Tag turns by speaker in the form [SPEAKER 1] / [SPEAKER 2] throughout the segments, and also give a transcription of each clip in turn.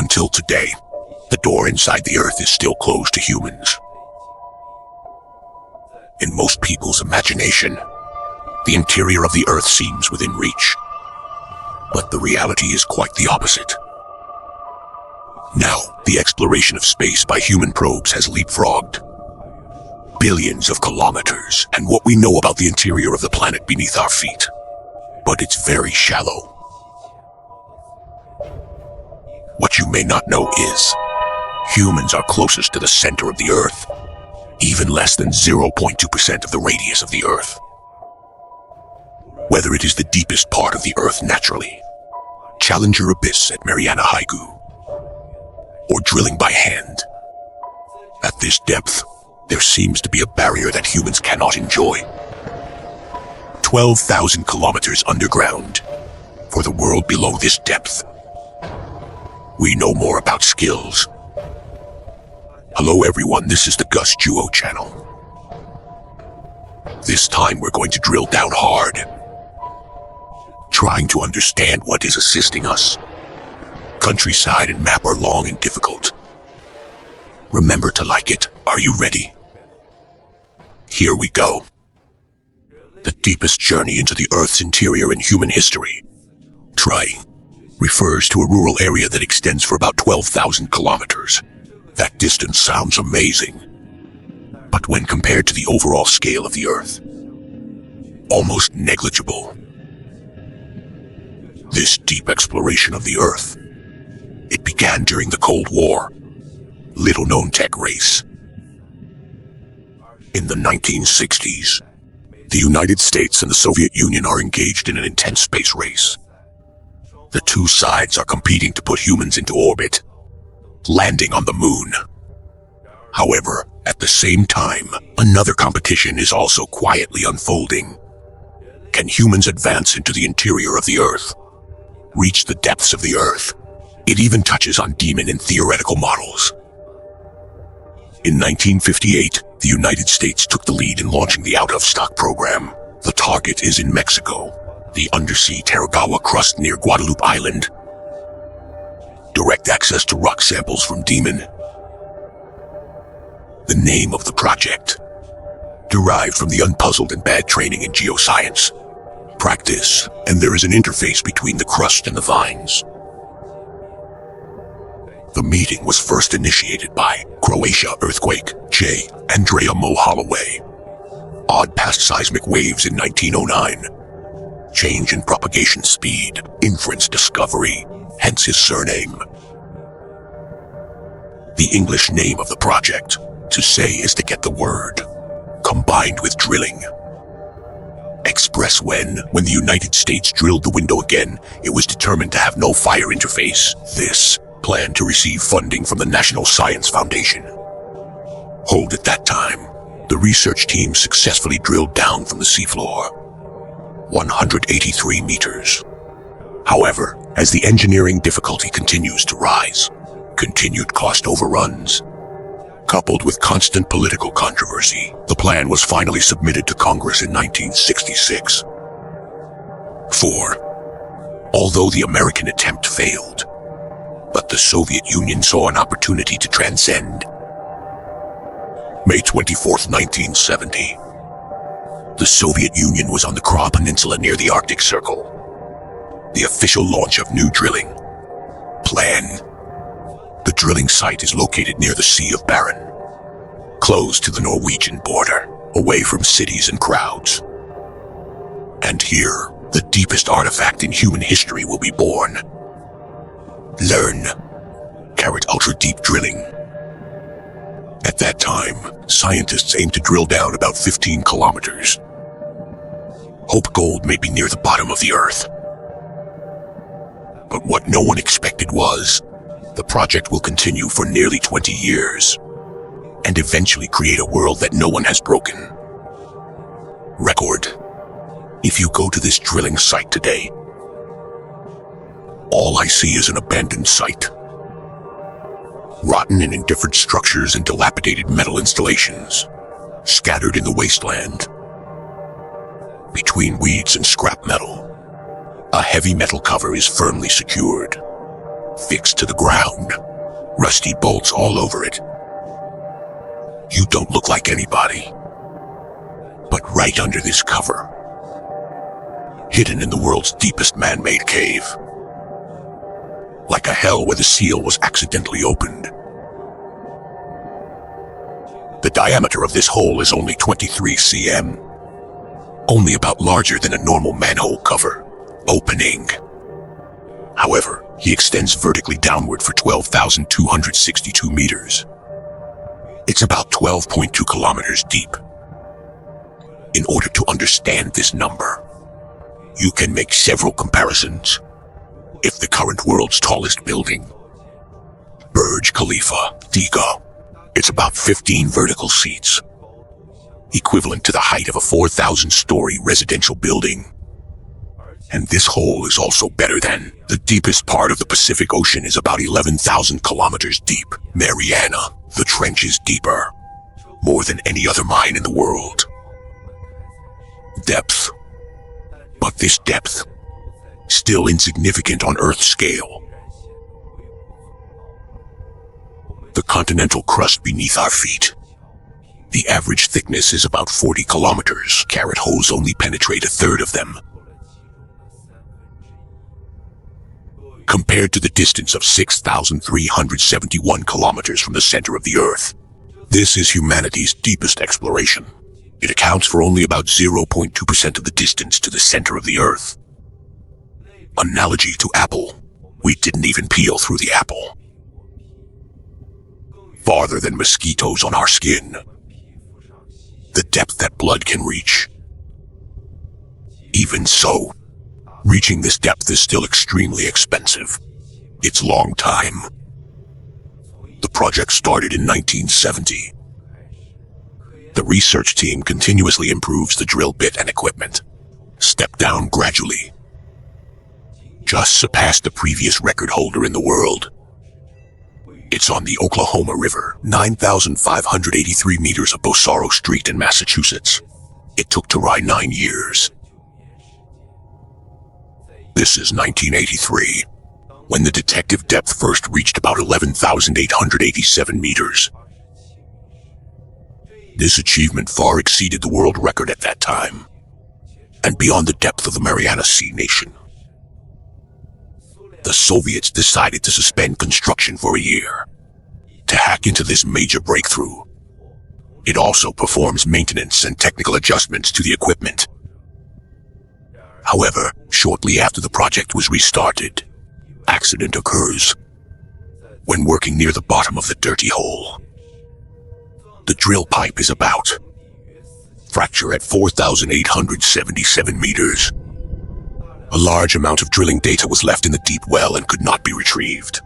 [SPEAKER 1] Until today, the door inside the Earth is still closed to humans. In most people's imagination, the interior of the Earth seems within reach. But the reality is quite the opposite. Now, the exploration of space by human probes has leapfrogged billions of kilometers, and what we know about the interior of the planet beneath our feet. But it's very shallow. What you may not know is, humans are closest to the center of the Earth, even less than 0.2% of the radius of the Earth. Whether it is the deepest part of the Earth naturally, Challenger Abyss at Mariana Haigu, or drilling by hand, at this depth, there seems to be a barrier that humans cannot enjoy. 12,000 kilometers underground, for the world below this depth. We know more about skills. Hello everyone, this is the Gus Duo channel. This time we're going to drill down hard, trying to understand what is assisting us. Countryside and map are long and difficult. Remember to like it. Are you ready? Here we go. The deepest journey into the Earth's interior in human history. Trying refers to a rural area that extends for about 12,000 kilometers. That distance sounds amazing. But when compared to the overall scale of the Earth, almost negligible. This deep exploration of the Earth, it began during the Cold War, little-known tech race. In the 1960s, the United States and the Soviet Union are engaged in an intense space race. The two sides are competing to put humans into orbit, landing on the moon. However, at the same time, another competition is also quietly unfolding. Can humans advance into the interior of the Earth? Reach the depths of the Earth? It even touches on demon and theoretical models. In 1958, the United States took the lead in launching the out-of-stock program. The target is in Mexico, the undersea Taragawa crust near Guadalupe Island. Direct access to rock samples from Demon. The name of the project, derived from the unpuzzled and bad training in geoscience. Practice, and there is an interface between the crust and the vines. The meeting was first initiated by Croatia earthquake, J. Andrea Mo Holloway. Odd past seismic waves in 1909. Change in propagation speed, inference discovery, hence his surname. The English name of the project, to say is to get the word, combined with drilling. Express when the United States drilled the window again, it was determined to have no fire interface. This planned to receive funding from the National Science Foundation. Hold at that time, the research team successfully drilled down from the seafloor, 183 meters. However, as the engineering difficulty continues to rise, continued cost overruns, coupled with constant political controversy, the plan was finally submitted to Congress in 1966. 4. Although the American attempt failed, but the Soviet Union saw an opportunity to transcend. May 24, 1970. The Soviet Union was on the Kra Peninsula near the Arctic Circle. The official launch of new drilling. Plan. The drilling site is located near the Sea of Barents, close to the Norwegian border, away from cities and crowds. And here, the deepest artifact in human history will be born. Learn. Carat ultra-deep drilling. At that time, scientists aimed to drill down about 15 kilometers. Hope gold may be near the bottom of the Earth. But what no one expected was, the project will continue for nearly 20 years, and eventually create a world that no one has broken. Record. If you go to this drilling site today, all I see is an abandoned site. Rotten and indifferent structures and dilapidated metal installations, scattered in the wasteland. Between weeds and scrap metal, a heavy metal cover is firmly secured. fixed to the ground, rusty bolts all over it. You don't look like anybody. But right under this cover, hidden in the world's deepest man-made cave, like a hell where the seal was accidentally opened. The diameter of this hole is only 23 cm, only about larger than a normal manhole cover opening. However, he extends vertically downward for 12,262 meters. It's about 12.2 kilometers deep. In order to understand this number, you can make several comparisons. If the current world's tallest building, Burj Khalifa, Giza, it's about 15 vertical seats, equivalent to the height of a 4,000-story residential building. And this hole is also better than the deepest part of the Pacific Ocean is about 11,000 kilometers deep. Mariana, the trench is deeper, more than any other mine in the world. Depth. But this depth, still insignificant on Earth's scale. The continental crust beneath our feet. The average thickness is about 40 kilometers. Carrot holes only penetrate a third of them. Compared to the distance of 6,371 kilometers from the center of the Earth, this is humanity's deepest exploration. It accounts for only about 0.2% of the distance to the center of the Earth. Analogy to apple, we didn't even peel through the apple. Farther than mosquitoes on our skin. The depth that blood can reach. Even so, reaching this depth is still extremely expensive. It's long time. The project started in 1970. The research team continuously improves the drill bit and equipment. Step down gradually. Just surpassed the previous record holder in the world. It's on the Oklahoma River, 9,583 meters of Bosaro Street in Massachusetts. It took Tarai 9 years. This is 1983, when the detective depth first reached about 11,887 meters. This achievement far exceeded the world record at that time, and beyond the depth of the Mariana Sea nation. The Soviets decided to suspend construction for a year, to hack into this major breakthrough. It also performs maintenance and technical adjustments to the equipment. However, shortly after the project was restarted, accident occurs. When working near the bottom of the dirty hole, the drill pipe is about. Fracture at 4,877 meters. A large amount of drilling data was left in the deep well and could not be retrieved.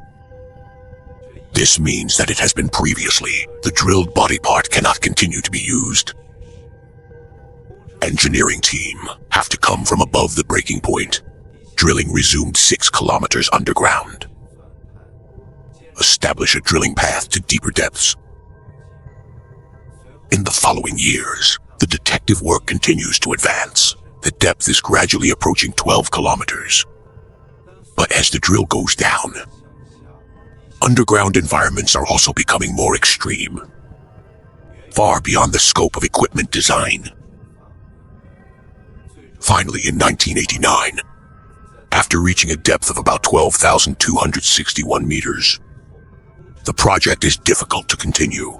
[SPEAKER 1] This means that it has been previously. The drilled body part cannot continue to be used. Engineering team have to come from above the breaking point. Drilling resumed 6 kilometers underground. Establish a drilling path to deeper depths. In the following years, the detective work continues to advance. The depth is gradually approaching 12 kilometers. But as the drill goes down, underground environments are also becoming more extreme, far beyond the scope of equipment design. Finally, in 1989, after reaching a depth of about 12,261 meters, the project is difficult to continue.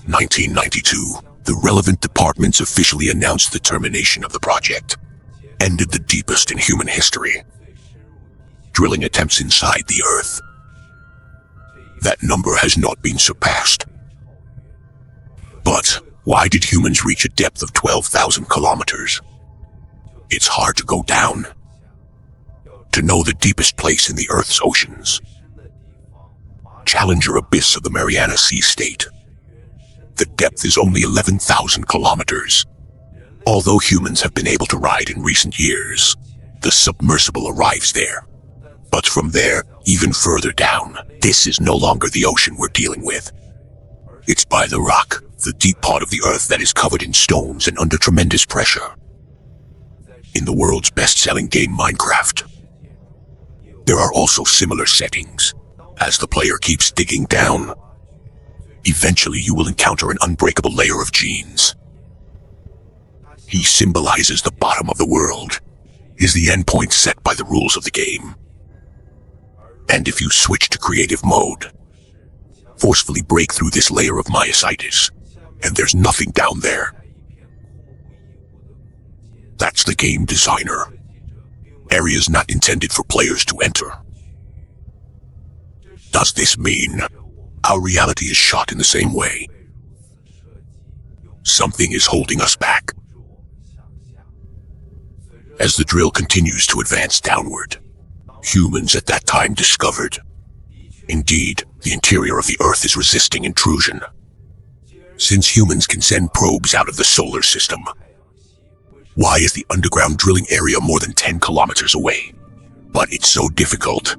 [SPEAKER 1] 1992, the relevant departments officially announced the termination of the project, ended the deepest in human history. Drilling attempts inside the Earth. That number has not been surpassed. But why did humans reach a depth of 12,000 kilometers? It's hard to go down. To know the deepest place in the Earth's oceans. Challenger abyss of the Mariana Sea state. The depth is only 11,000 kilometers. Although humans have been able to ride in recent years, the submersible arrives there. But from there, even further down, this is no longer the ocean we're dealing with. It's by the rock, the deep part of the Earth that is covered in stones and under tremendous pressure. In the world's best-selling game Minecraft, there are also similar settings. As the player keeps digging down, eventually you will encounter an unbreakable layer of genes. He symbolizes the bottom of the world, is the endpoint set by the rules of the game. And if you switch to creative mode, forcefully break through this layer of myositis, and there's nothing down there. That's the game designer. Areas not intended for players to enter. Does this mean our reality is shot in the same way? Something is holding us back. As the drill continues to advance downward, humans at that time discovered, indeed, the interior of the Earth is resisting intrusion. Since humans can send probes out of the solar system, why is the underground drilling area more than 10 kilometers away? But it's so difficult.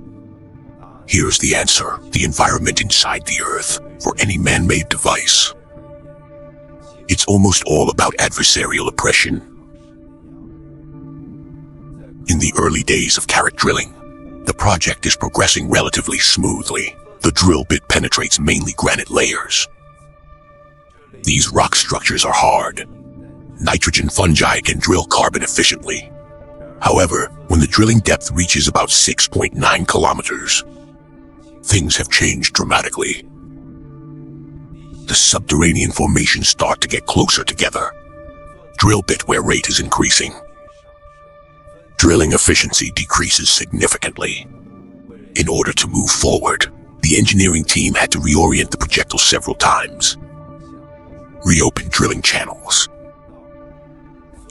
[SPEAKER 1] Here's the answer: the environment inside the Earth for any man-made device. It's almost all about adversarial oppression. In the early days of carrot drilling, the project is progressing relatively smoothly. The drill bit penetrates mainly granite layers. These rock structures are hard. Nitrogen fungi can drill carbon efficiently. However, when the drilling depth reaches about 6.9 kilometers, things have changed dramatically. The subterranean formations start to get closer together. Drill bit wear rate is increasing. Drilling efficiency decreases significantly. In order to move forward, the engineering team had to reorient the projectile several times. Reopen drilling channels.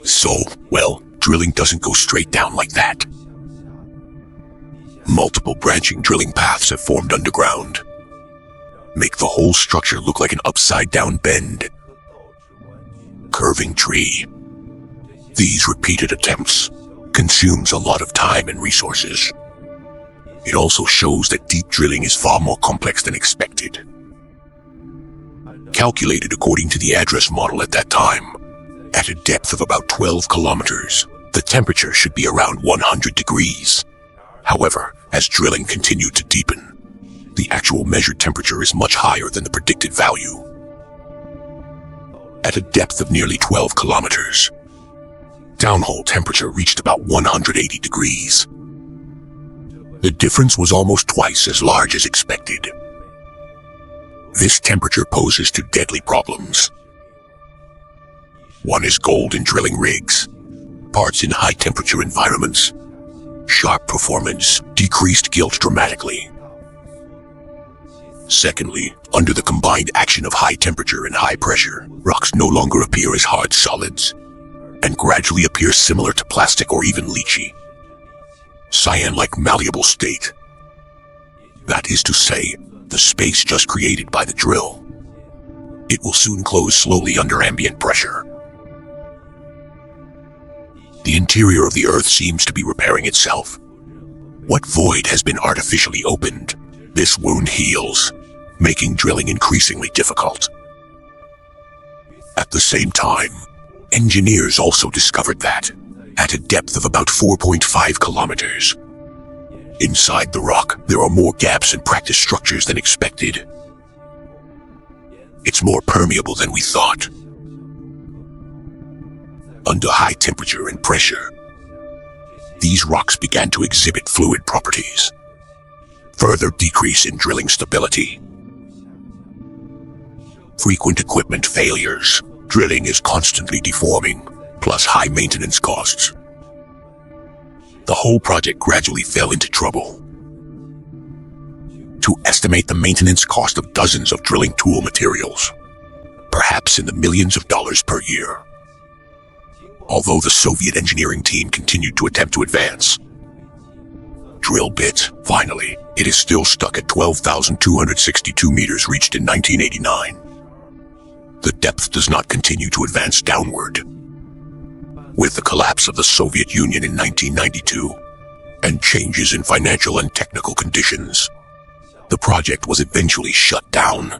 [SPEAKER 1] So, well, drilling doesn't go straight down like that. Multiple branching drilling paths have formed underground. Make the whole structure look like an upside-down bend. Curving tree. These repeated attempts consumes a lot of time and resources. It also shows that deep drilling is far more complex than expected. Calculated according to the address model at that time, at a depth of about 12 kilometers, the temperature should be around 100 degrees. However, as drilling continued to deepen, the actual measured temperature is much higher than the predicted value. At a depth of nearly 12 kilometers, downhole temperature reached about 180 degrees. The difference was almost twice as large as expected. This temperature poses two deadly problems. One is gold in drilling rigs, parts in high-temperature environments. Sharp performance, decreased yield dramatically. Secondly, under the combined action of high temperature and high pressure, rocks no longer appear as hard solids, and gradually appear similar to plastic or even leachy. Cyan-like malleable state. That is to say, the space just created by the drill. It will soon close slowly under ambient pressure. The interior of the Earth seems to be repairing itself. What void has been artificially opened? This wound heals, making drilling increasingly difficult. At the same time, engineers also discovered that, at a depth of about 4.5 kilometers, inside the rock there are more gaps and practice structures than expected. It's more permeable than we thought. Under high temperature and pressure, these rocks began to exhibit fluid properties. Further decrease in drilling stability. Frequent equipment failures. Drilling is constantly deforming, plus high maintenance costs. The whole project gradually fell into trouble. To estimate the maintenance cost of dozens of drilling tool materials, perhaps in the millions of dollars per year. Although the Soviet engineering team continued to attempt to advance, drill bit, finally, it is still stuck at 12,262 meters reached in 1989. The depth does not continue to advance downward. With the collapse of the Soviet Union in 1992 and changes in financial and technical conditions, the project was eventually shut down.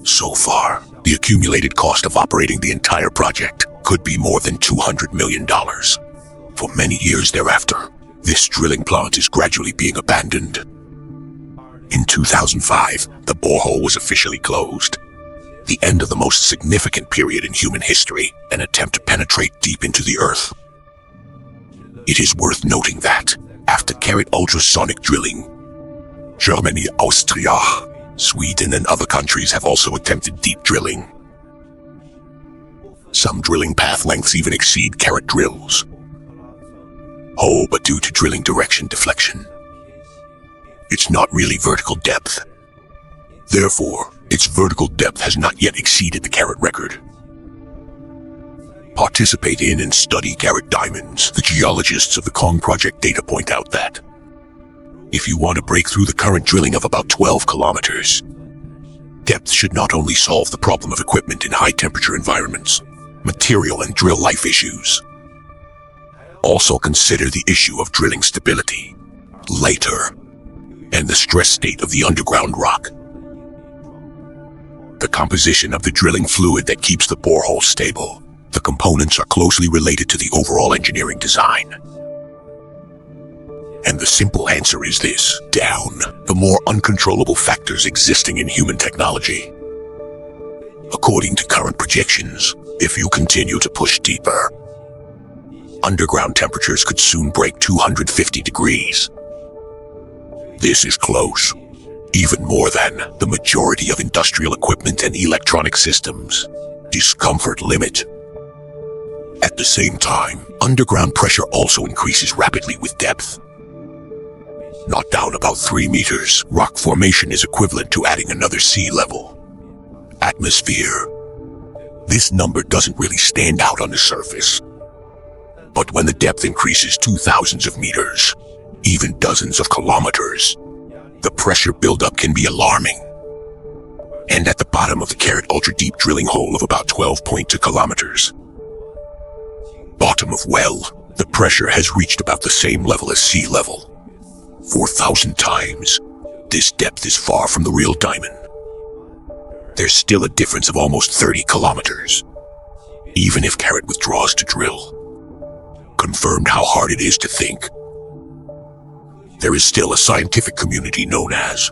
[SPEAKER 1] So far, the accumulated cost of operating the entire project could be more than $200 million. For many years thereafter, this drilling plant is gradually being abandoned. In 2005, the borehole was officially closed. The end of the most significant period in human history, an attempt to penetrate deep into the Earth. It is worth noting that, after carried ultrasonic drilling, Germany, Austria, Sweden, and other countries have also attempted deep drilling. Some drilling path lengths even exceed carrot drills. Oh, but due to drilling direction deflection, it's not really vertical depth. Therefore, its vertical depth has not yet exceeded the carrot record. Participate in and study carrot diamonds. The geologists of the Kong Project data point out that if you want to break through the current drilling of about 12 kilometers, depth should not only solve the problem of equipment in high-temperature environments, material and drill life issues, also consider the issue of drilling stability, later, and the stress state of the underground rock. The composition of the drilling fluid that keeps the borehole stable. The components are closely related to the overall engineering design. And the simple answer is this: down. The more uncontrollable factors existing in human technology. According to current projections, if you continue to push deeper, underground temperatures could soon break 250 degrees. This is close, even more than the majority of industrial equipment and electronic systems' discomfort limit. At the same time, underground pressure also increases rapidly with depth. Not down about 3 meters, rock formation is equivalent to adding another sea level. Atmosphere. This number doesn't really stand out on the surface. But when the depth increases to thousands of meters, even dozens of kilometers, the pressure buildup can be alarming. And at the bottom of the carrot ultra-deep drilling hole of about 12.2 kilometers, bottom of well, the pressure has reached about the same level as sea level. 4,000 times. This depth is far from the real diamond. There's still a difference of almost 30 kilometers. Even if carrot withdraws to drill, confirmed how hard it is to think. There is still a scientific community known as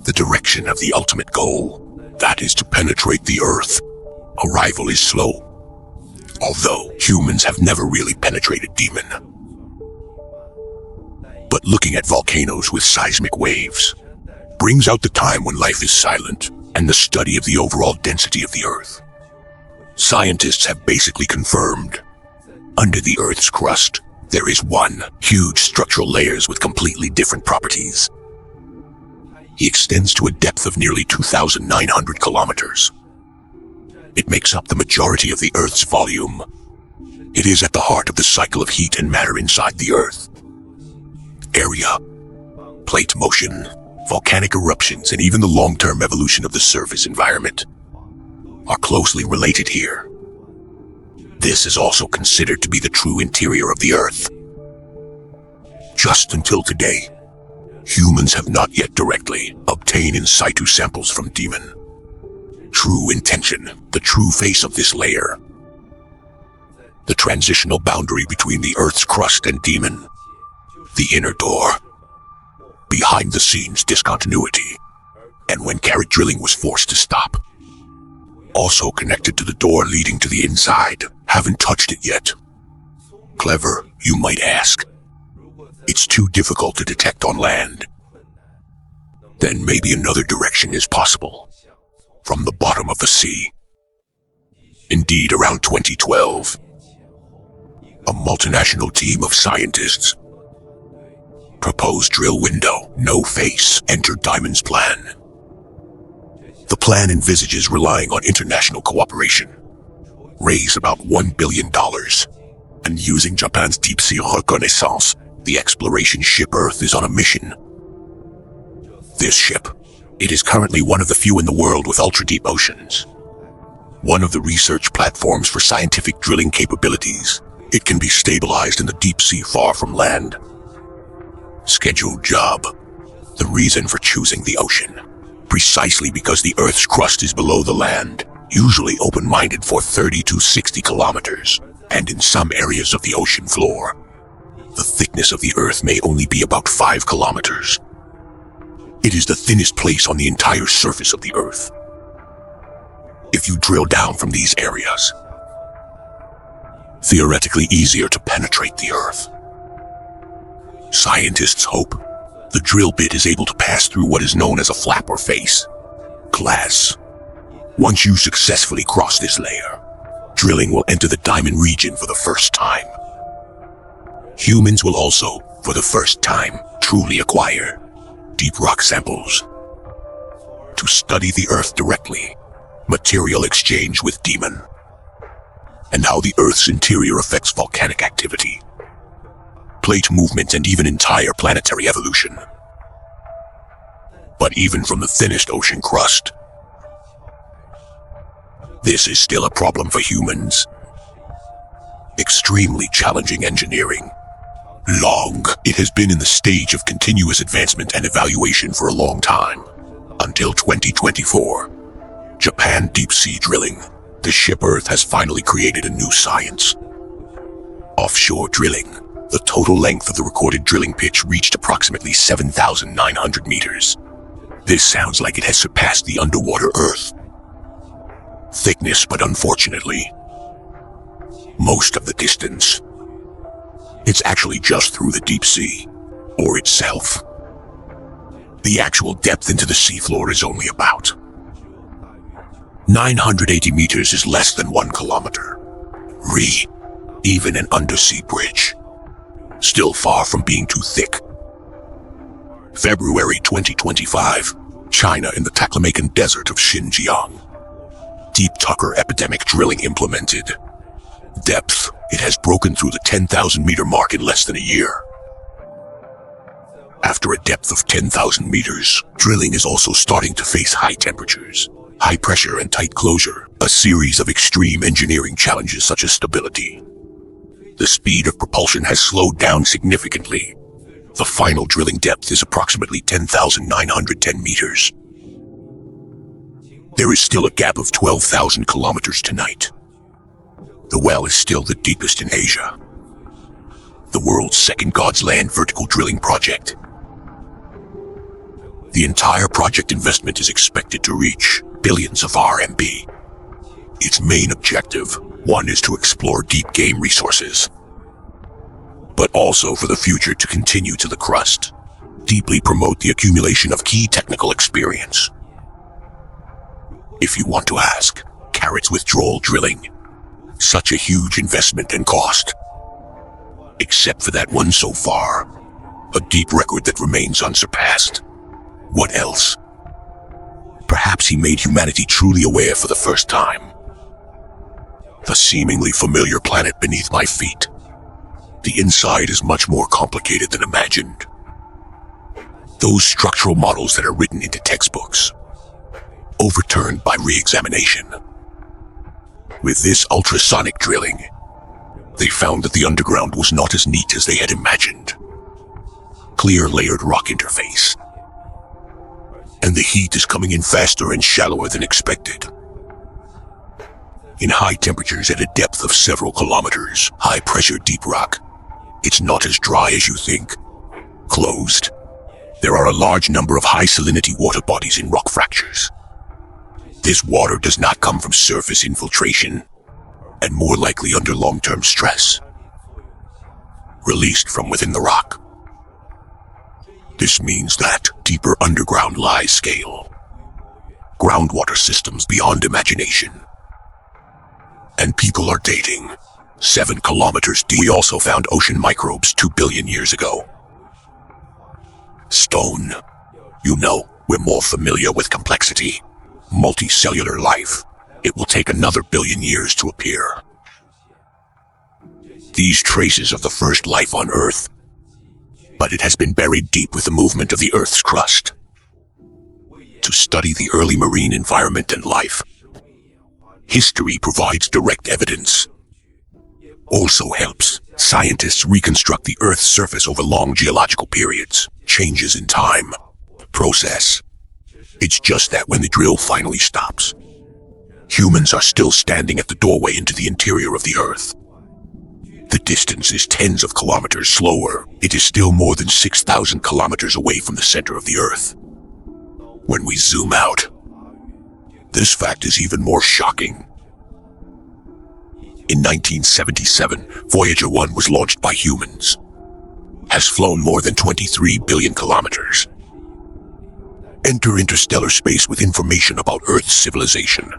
[SPEAKER 1] the direction of the ultimate goal. That is to penetrate the Earth. Arrival is slow, although humans have never really penetrated Demon. But looking at volcanoes with seismic waves brings out the time when life is silent and the study of the overall density of the Earth. Scientists have basically confirmed, under the Earth's crust, there is one huge structural layers with completely different properties. He extends to a depth of nearly 2,900 kilometers. It makes up the majority of the Earth's volume. It is at the heart of the cycle of heat and matter inside the Earth. Area, plate motion, volcanic eruptions, and even the long-term evolution of the surface environment are closely related here. This is also considered to be the true interior of the Earth. Just until today, humans have not yet directly obtained in situ samples from Demon. True intention, the true face of this layer. The transitional boundary between the Earth's crust and Demon. The inner door. Behind the scenes discontinuity. And when carrot drilling was forced to stop. Also connected to the door leading to the inside. Haven't touched it yet. Clever, you might ask. It's too difficult to detect on land. Then maybe another direction is possible. From the bottom of the sea. Indeed, around 2012, a multinational team of scientists proposed drill window, no face, enter Diamond's plan. The plan envisages relying on international cooperation, raise about $1 billion, and using Japan's deep-sea reconnaissance, the exploration ship Earth is on a mission. This ship, it is currently one of the few in the world with ultra-deep oceans. One of the research platforms for scientific drilling capabilities. It can be stabilized in the deep sea far from land. Scheduled job. The reason for choosing the ocean. Precisely because the Earth's crust is below the land, usually open-minded for 30 to 60 kilometers, and in some areas of the ocean floor, the thickness of the Earth may only be about 5 kilometers. It is the thinnest place on the entire surface of the Earth. If you drill down from these areas, theoretically easier to penetrate the Earth. Scientists hope the drill bit is able to pass through what is known as a flap or face, glass. Once you successfully cross this layer, drilling will enter the diamond region for the first time. Humans will also, for the first time, truly acquire deep rock samples to study the Earth directly, material exchange with Demon, and how the Earth's interior affects volcanic activity, plate movement, and even entire planetary evolution. But even from the thinnest ocean crust, this is still a problem for humans. Extremely challenging engineering. It has been in the stage of continuous advancement and evaluation for a long time. Until 2024. Japan deep sea drilling. The ship Earth has finally created a new science. Offshore drilling. The total length of the recorded drilling pitch reached approximately 7,900 meters. This sounds like it has surpassed the underwater Earth thickness, but unfortunately, most of the distance, it's actually just through the deep sea, or itself. The actual depth into the seafloor is only about 980 meters, is less than 1 kilometer. Even an undersea bridge, still far from being too thick. February 2025, China in the Taklamakan Desert of Xinjiang. Deep Tucker epidemic drilling implemented. Depth, it has broken through the 10,000 meter mark in less than a year. After a depth of 10,000 meters, drilling is also starting to face high temperatures, high pressure, and tight closure, a series of extreme engineering challenges such as stability. The speed of propulsion has slowed down significantly. The final drilling depth is approximately 10,910 meters. There is still a gap of 12,000 kilometers tonight. The well is still the deepest in Asia. The world's second God's Land vertical drilling project. The entire project investment is expected to reach billions of RMB. Its main objective, one, is to explore deep game resources, but also for the future to continue to the crust, deeply promote the accumulation of key technical experience. If you want to ask, Carrot's withdrawal drilling, such a huge investment and cost. Except for that one so far, a deep record that remains unsurpassed. What else? Perhaps he made humanity truly aware for the first time. The seemingly familiar planet beneath my feet. The inside is much more complicated than imagined. Those structural models that are written into textbooks, overturned by re-examination. With this ultrasonic drilling, they found that the underground was not as neat as they had imagined. Clear layered rock interface. And the heat is coming in faster and shallower than expected. In high temperatures at a depth of several kilometers, high pressure deep rock, it's not as dry as you think. Closed. There are a large number of high salinity water bodies in rock fractures. This water does not come from surface infiltration, and more likely under long-term stress, released from within the rock. This means that deeper underground lies scale, groundwater systems beyond imagination. And people are dating 7 kilometers deep. We also found ocean microbes 2 billion years ago. Stone. You know, we're more familiar with complexity. Multicellular life. It will take another billion years to appear. These traces of the first life on Earth, but it has been buried deep with the movement of the Earth's crust. To study the early marine environment and life, history provides direct evidence. Also helps scientists reconstruct the Earth's surface over long geological periods, changes in time, process. It's just that when the drill finally stops, humans are still standing at the doorway into the interior of the Earth. The distance is tens of kilometers slower. It is still more than 6,000 kilometers away from the center of the Earth. When we zoom out, this fact is even more shocking. In 1977, Voyager 1 was launched by humans, has flown more than 23 billion kilometers. Enter interstellar space with information about Earth's civilization.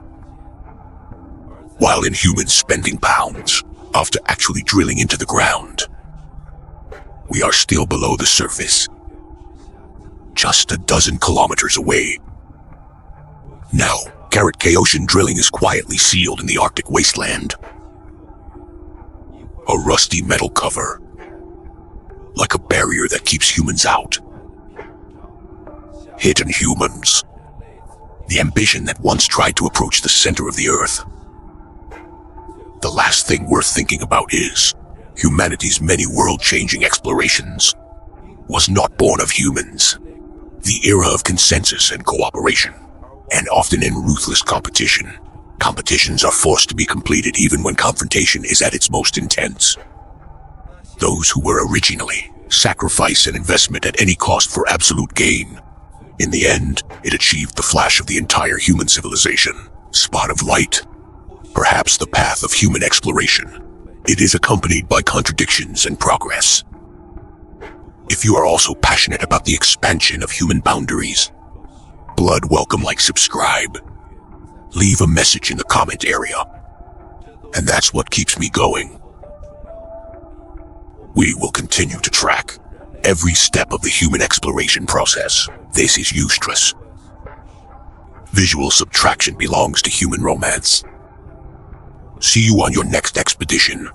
[SPEAKER 1] While Inhumans spending pounds after actually drilling into the ground, we are still below the surface, just a dozen kilometers away. Now, Carat K ocean drilling is quietly sealed in the Arctic wasteland. A rusty metal cover, like a barrier that keeps humans out. Hidden humans, the ambition that once tried to approach the center of the Earth. The last thing worth thinking about is humanity's many world-changing explorations was not born of humans. The era of consensus and cooperation, and often in ruthless competition. Competitions are forced to be completed even when confrontation is at its most intense. Those who were originally sacrifice an investment at any cost for absolute gain. In the end, it achieved the flash of the entire human civilization. Spot of light, perhaps the path of human exploration. It is accompanied by contradictions and progress. If you are also passionate about the expansion of human boundaries, blood welcome, like, subscribe. Leave a message in the comment area. And that's what keeps me going. We will continue to track every step of the human exploration process. This is Eustress. Visual subtraction belongs to human romance. See you on your next expedition.